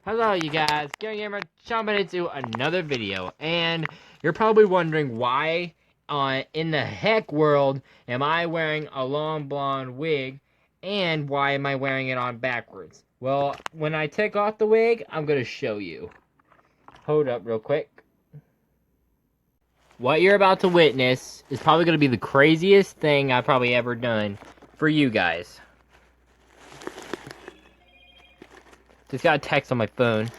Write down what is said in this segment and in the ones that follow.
Hello you guys, Gary Gamer jumping into another video, and you're probably wondering why in the heck world am I wearing a long blonde wig, and why am I wearing it on backwards? Well, when I take off the wig, I'm gonna show you. Hold up real quick. What you're about to witness is probably gonna be the craziest thing I've probably ever done for you guys. Just got a text on my phone.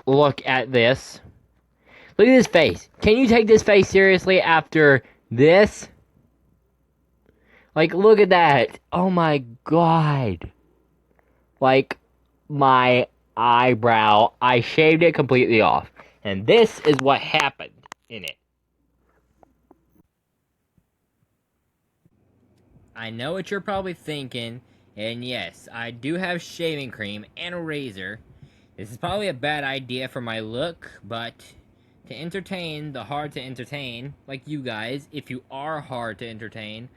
Look at this. Look at this face. Can you take this face seriously after this? Like, look at that. Oh my god. Like, my eyebrow. I shaved it completely off. And this is what happened in it. I know what you're probably thinking. And yes, I do have shaving cream and a razor. This is probably a bad idea for my look, but to entertain the hard to entertain, like you guys, if you are hard to entertain,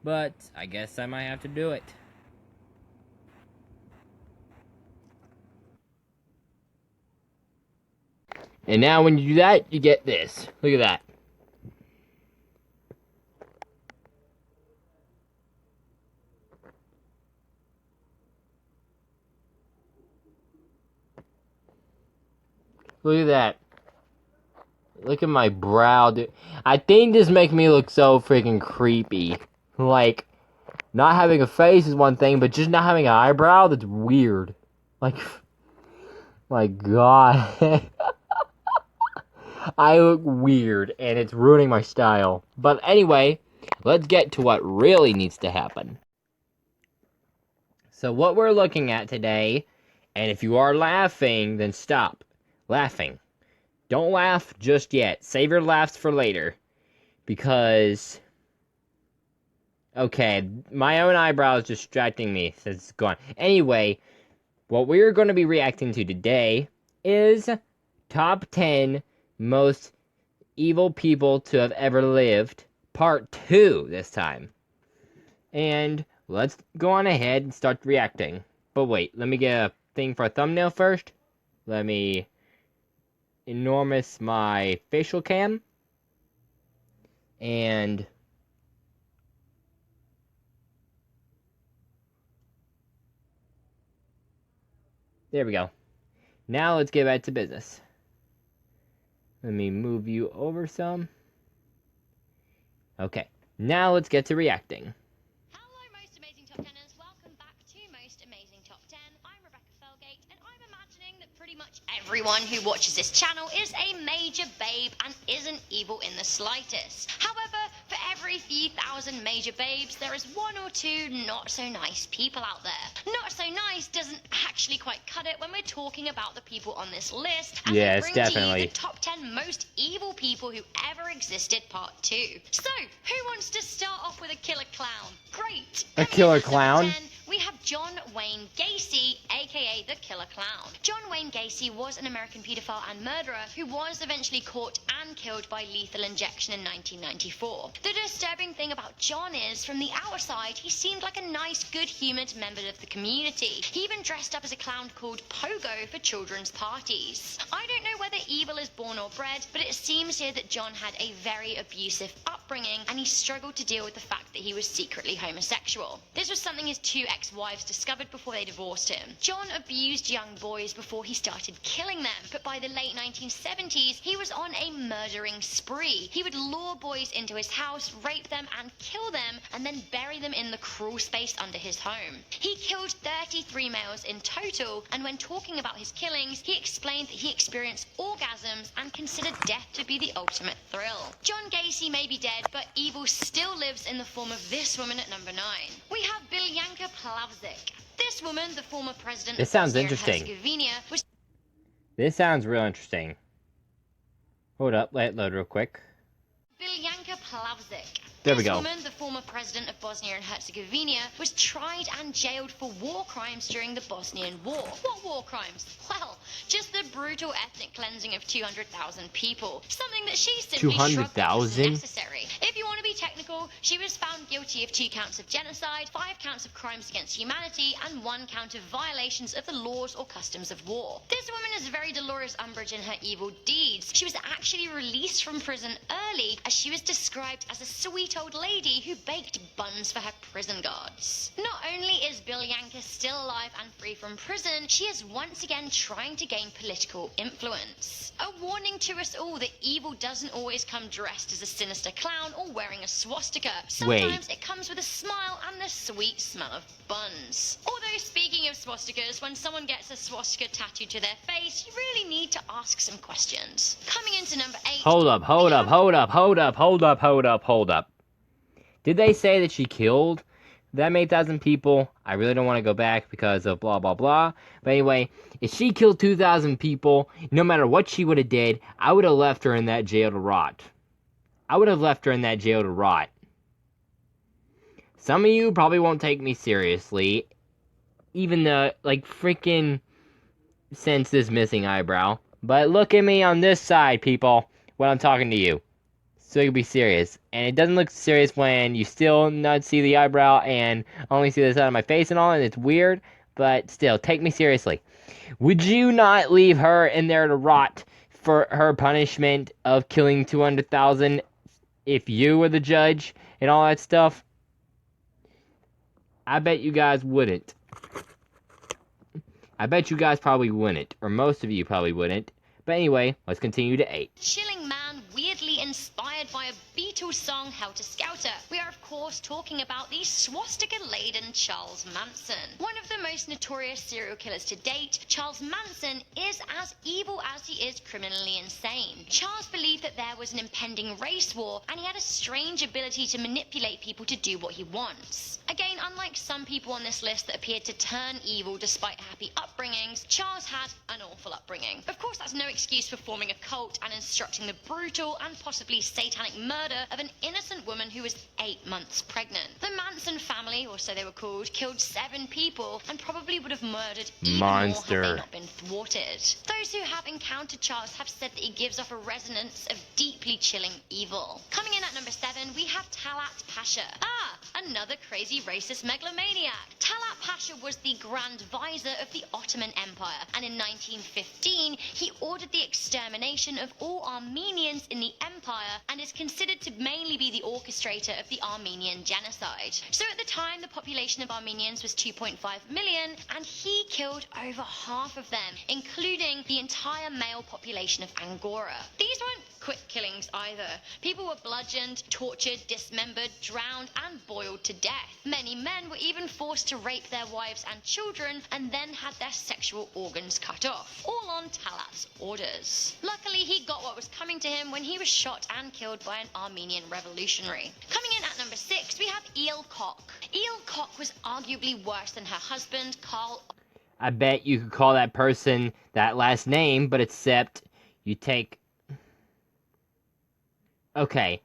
but I guess I might have to do it. And now when you do that, you get this. Look at that. Look at that. Look at my brow, dude. I think this makes me look so freaking creepy. Like, not having a face is one thing, but just not having an eyebrow, that's weird. Like, my god. I look weird, and it's ruining my style. But anyway, let's get to what really needs to happen. So what we're looking at today, and if you are laughing, then stop laughing. Don't laugh just yet. Save your laughs for later. Because, okay, my own eyebrow is distracting me since it's gone. Anyway, what we're going to be reacting to today is top 10 most evil people to have ever lived, part 2 this time. And let's go on ahead and start reacting. But wait, let me get a thing for a thumbnail first. Let me enormous my facial cam. And there we go. Now let's get back to business. Let me move you over some. Okay, now let's get to reacting. Hello, Most Amazing Top 10ers. Welcome back to Most Amazing Top 10. I'm Rebecca Felgate, and I'm imagining that pretty much everyone who watches this channel is a major babe and isn't evil in the slightest. However, for every few thousand major babes, there is one or two not so nice people out there. Not so nice doesn't actually quite cut it when we're talking about the people on this list. As Yes, I bring definitely. to you the top 10 most evil people who ever existed, part 2. So, who wants to start off with a killer clown? Great! A killer Coming in at number clown? 10, we have John Wayne Gacy, aka the Killer Clown. John Wayne Gacy was an American pedophile and murderer who was eventually caught and killed by lethal injection in 1994. The disturbing thing about John is, from the outside, he seemed like a nice, good-humoured member of the community. He even dressed up as a clown called Pogo for children's parties. I don't know whether evil is born or bred, but it seems here that John had a very abusive upbringing, and he struggled to deal with the fact that he was secretly homosexual. This was something his 2 ex-wives discovered before they divorced him. John abused young boys before he started killing them, but by the late 1970s, he was on a murdering spree. He would lure boys into his house, rape them and kill them, and then bury them in the crawl space under his home. He killed 33 males in total, and when talking about his killings, he explained that he experienced orgasms and considered death to be the ultimate thrill. John Gacy may be dead, but evil still lives in the form of this woman at number 9. We have Bilyanka Plavsic. This woman, the former president This of sounds Bosnia and interesting. Herzegovina, was... This sounds real interesting. Hold up, let it load real quick. Bilyanka Plavsic. There we This go. woman, the former president of Bosnia and Herzegovina, was tried and jailed for war crimes during the Bosnian War. What war crimes? Well, just the brutal ethnic cleansing of 200,000 people. Something that she simply shrugged off as 200,000? necessary. If you want to be technical, she was found guilty of 2 counts of genocide, 5 counts of crimes against humanity, and 1 count of violations of the laws or customs of war. This woman is very Dolores Umbridge in her evil deeds. She was actually released from prison early, as she was described as a sweet old lady who baked buns for her prison guards. Not only is Bielyanka still alive and free from prison, she is once again trying to gain political influence. A warning to us all that evil doesn't always come dressed as a sinister clown or wearing a swastika. Sometimes it comes with a smile and the sweet smell of buns. Although speaking of swastikas, when someone gets a swastika tattooed to their face, you really need to ask some questions. Coming into number 8... Hold up. Did they say that she killed that many thousand people? I really don't want to go back because of blah, blah, blah. But anyway, if she killed 2,000 people, no matter what she would have did, I would have left her in that jail to rot. Some of you probably won't take me seriously. Even the, freaking sense is missing eyebrow. But look at me on this side, people, when I'm talking to you. So you can be serious. And it doesn't look serious when you still not see the eyebrow and only see the side of my face and all, and it's weird, but still, take me seriously. Would you not leave her in there to rot for her punishment of killing 200,000 if you were the judge and all that stuff? I bet you guys wouldn't. I bet you guys probably wouldn't, or most of you probably wouldn't. But anyway, let's continue to 8. Chilling man weirdly inspired by a Beatles song, Helter Skelter. We are of course talking about the swastika-laden Charles Manson. One of the most notorious serial killers to date, Charles Manson is as evil as he is criminally insane. Charles believed that there was an impending race war, and he had a strange ability to manipulate people to do what he wants. Again, unlike some people on this list that appeared to turn evil despite happy upbringings, Charles had an awful upbringing. Of course, that's no excuse for forming a cult and instructing the brutal and possibly satanic murder of an innocent woman who was 8 months pregnant. The Manson family, or so they were called, killed 7 people and probably would have murdered even more had they not been thwarted. Those who have encountered Charles have said that he gives off a resonance of deeply chilling evil. Coming in at number 7, we have Talat Pasha. Another crazy racist megalomaniac. Talat Pasha was the Grand Vizier of the Ottoman Empire, and in 1915 he ordered the extermination of all Armenians in the empire and is considered to mainly be the orchestrator of the Armenian genocide. So at the time, the population of Armenians was 2.5 million, and he killed over half of them, including the entire male population of Angora. These weren't quick killings either. People were bludgeoned, tortured, dismembered, drowned, and boiled to death. Many men were even forced to rape their wives and children and then had their sexual organs cut off, all on Talat's orders. Luckily, he got what was coming to him when he was shot and killed by an Armenian revolutionary. Coming in at number 6, we have Eel Kok. Eel Kok was arguably worse than her husband, Karl. I bet you could call that person that last name, but except you take... Okay,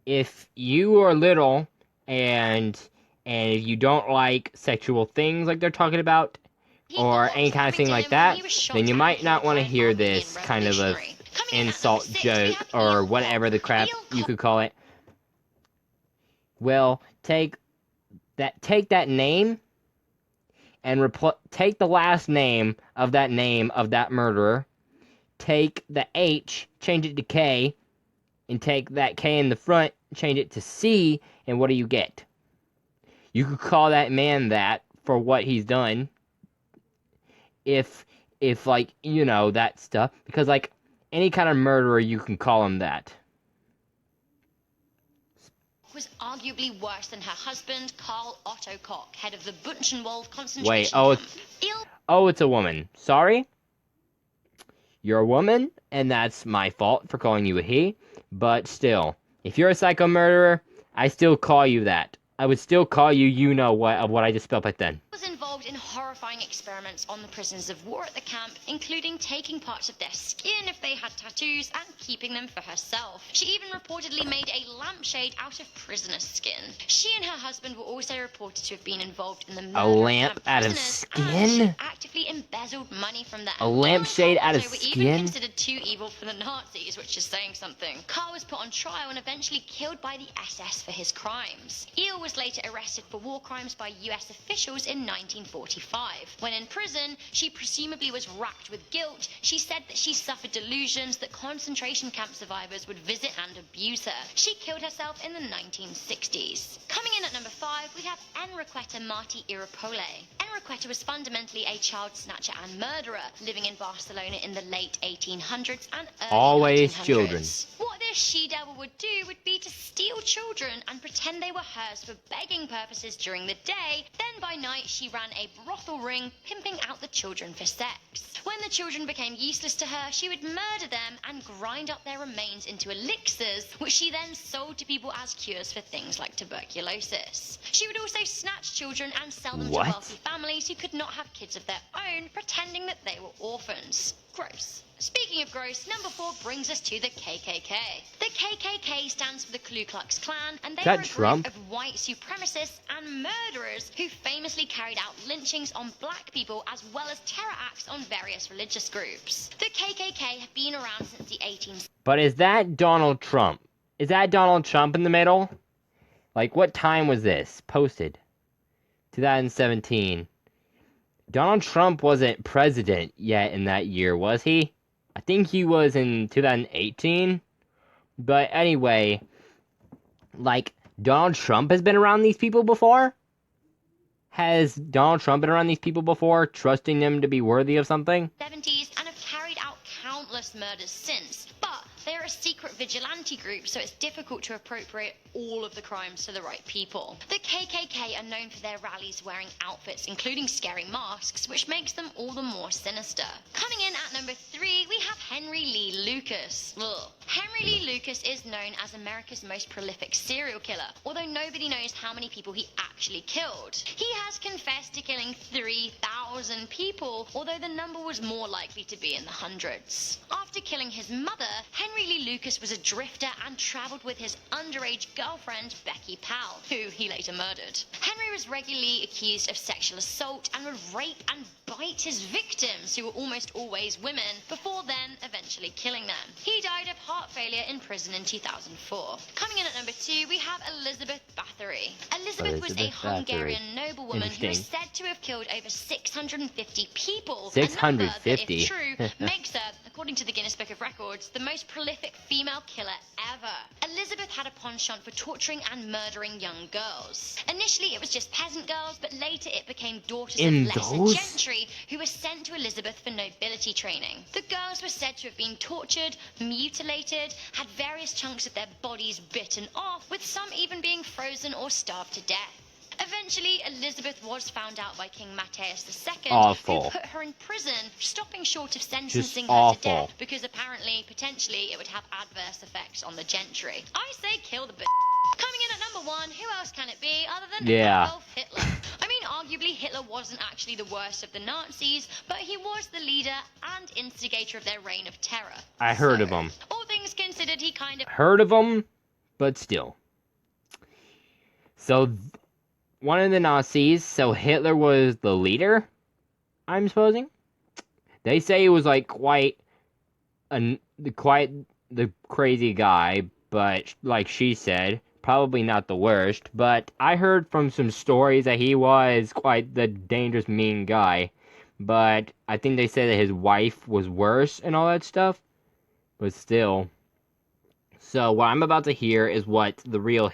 if you are little and if you don't like sexual things like they're talking about, or any kind of thing like that, then you might not want to hear this kind of a insult joke or whatever the crap you could call it. Well, take that name and take the last name of that murderer, take the H, change it to K, and take that K in the front, change it to C, and what do you get? You could call that man that for what he's done. If like, you know, that stuff. Because, like, any kind of murderer, you can call him that. Was arguably worse than her husband, Karl Otto Koch, head of the Buchenwald concentration camp. It's a woman. Sorry? You're a woman, and that's my fault for calling you a he. But still, if you're a psycho murderer, I still call you that. I would still call you you-know-what of what I just spelled back then. Was involved in horrifying experiments on the prisoners of war at the camp, including taking parts of their skin if they had tattoos and keeping them for herself. She even reportedly made a lampshade out of prisoner skin. She and her husband were also reported to have been involved in the murder A lamp of out of prisoners, and skin? she actively embezzled money from them. A lampshade out of Were even skin? considered too evil for the Nazis, which is saying something. Carr was put on trial and eventually killed by the SS for his crimes. Eel was later arrested for war crimes by US officials in 1945. When in prison, she presumably was racked with guilt. She said that she suffered delusions that concentration camp survivors would visit and abuse her. She killed herself in the 1960s. Coming in at number 5, we have Enriqueta Martí Irapole. Enriqueta was fundamentally a child snatcher and murderer, living in Barcelona in the late 1800s and early Always 1900s. children. What this she-devil would do would be to steal children and pretend they were hers for begging purposes during the day. Then by night she ran a brothel ring, pimping out the children for sex. When the children became useless to her, she would murder them and grind up their remains into elixirs, which she then sold to people as cures for things like tuberculosis. She would also snatch children and sell them What? to wealthy families who could not have kids of their own, pretending that they were orphans. Gross. Speaking of gross, number 4 brings us to the KKK. The KKK stands for the Ku Klux Klan, and they that were a Trump? group of white supremacists and murderers who famously carried out lynchings on black people as well as terror acts on various religious groups. The KKK have been around since the 1870s. But is that Donald Trump? Is that Donald Trump in the middle? Like, what time was this posted? 2017. Donald Trump wasn't president yet in that year, was he? I think he was in 2018. But anyway, like, Donald Trump has been around these people before? Has Donald Trump been around these people before, trusting them to be worthy of something? 70s and have carried out countless murders since, but they're a secret vigilante group, so it's difficult to appropriate all of the crimes to the right people. The KKK are known for their rallies wearing outfits including scary masks, which makes them all the more sinister. Coming in at number 3, we have Henry Lee Lucas. Ugh. Henry Lee Lucas is known as America's most prolific serial killer, although nobody knows how many people he actually killed. He has confessed to killing 3,000 people, although the number was more likely to be in the hundreds. After killing his mother, Henry Lee Lucas was a drifter and travelled with his underage girlfriend, Becky Powell, who he later murdered. Henry was regularly accused of sexual assault and would rape and bite his victims, who were almost always women, before then eventually killing them. He died of heart failure in prison in 2004. Coming in at number 2, we have Elizabeth Bathory. Elizabeth was a Elizabeth Bathory. Hungarian noblewoman who is Interesting. said to have killed over 650 people. 650? A number that, if true, makes her, according to the Guinness Book of Records, the most prolific female killer ever. Elizabeth had a penchant for torturing and murdering young girls. Initially, it was just peasant girls, but later it became daughters In of lesser those? gentry who were sent to Elizabeth for nobility training. The girls were said to have been tortured, mutilated, had various chunks of their bodies bitten off, with some even being frozen or starved to death. Eventually, Elizabeth was found out by King Matthias II, Awful. who put her in prison, stopping short of sentencing her awful. to death, because apparently, potentially, it would have adverse effects on the gentry. I say kill the bitch. Coming in at number 1, who else can it be other than Adolf Hitler? I mean, arguably, Hitler wasn't actually the worst of the Nazis, but he was the leader and instigator of their reign of terror. I heard of him. All things considered, he kind of... Heard of him, but still. So, one of the Nazis, so Hitler was the leader, I'm supposing? They say he was like quite the crazy guy, but like she said, probably not the worst. But I heard from some stories that he was quite the dangerous, mean guy. But I think they said that his wife was worse and all that stuff. But still. So what I'm about to hear is what the real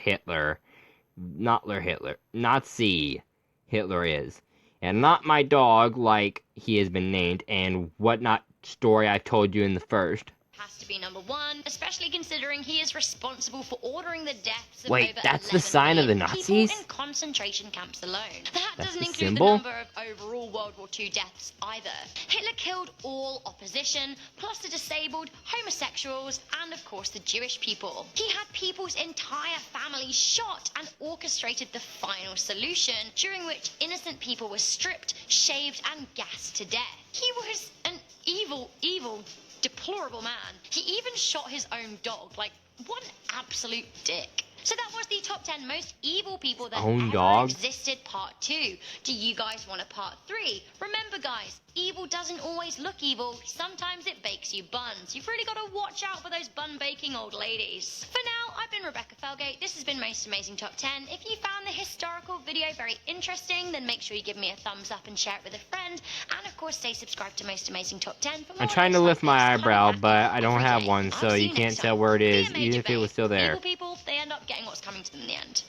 Nazi Hitler is. And not my dog like he has been named and whatnot story I told you in the first. has to be number one, especially considering he is responsible for ordering the deaths of Wait, over that's the 11 sign of the million people Nazis? in concentration camps alone. That That's doesn't the include symbol? the number of overall World War II deaths either. Hitler killed all opposition, plus the disabled, homosexuals, and of course the Jewish people. He had people's entire families shot and orchestrated the final solution, during which innocent people were stripped, shaved, and gassed to death. He was an evil, deplorable man. He even shot his own dog. Like, what an absolute dick. So that was the top 10 most evil people that Own ever dog? existed, part 2. Do you guys want a part 3? Remember, guys, evil doesn't always look evil. Sometimes it bakes you buns. You've really got to watch out for those bun-baking old ladies. For now, I've been Rebecca Felgate. This has been Most Amazing Top 10. If you found the historical video very interesting, then make sure you give me a thumbs up and share it with a friend. And, of course, stay subscribed to Most Amazing Top 10 for more I'm trying to videos lift like my this. eyebrow, Come back but I don't every have day. one, I'll so see you you can't next tell time. where it Be is, a major even if it was babe. still there. Evil people, they end up getting what's coming to them in the end.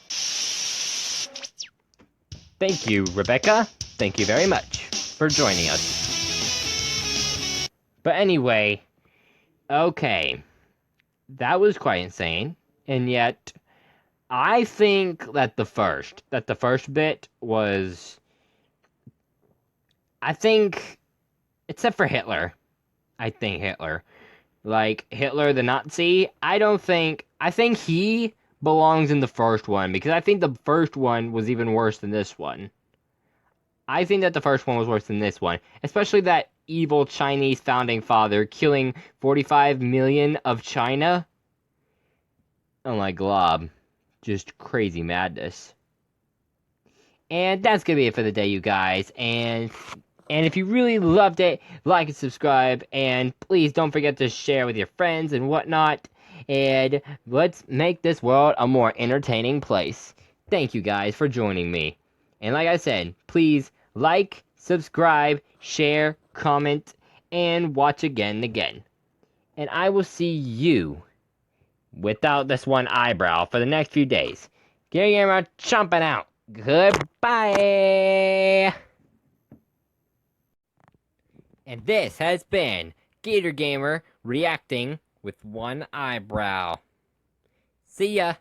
Thank you, Rebecca. Thank you very much for joining us. But anyway, okay. That was quite insane. And yet, I think that the first bit was... I think, except for Hitler. I think Hitler. Like, Hitler the Nazi, I think he belongs in the first one, because I think the first one was even worse than this one. I think that the first one was worse than this one, especially that evil Chinese founding father killing 45 million of China. Oh my glob. Just crazy madness. And that's gonna be it for the day, you guys, and if you really loved it, like and subscribe, and please don't forget to share with your friends and whatnot, and let's make this world a more entertaining place. Thank you guys for joining me. And like I said, please like, subscribe, share, comment, and watch again and again. And I will see you, without this one eyebrow, for the next few days. Gary Gamer chomping out. Goodbye! And this has been Gator Gamer reacting with one eyebrow. See ya!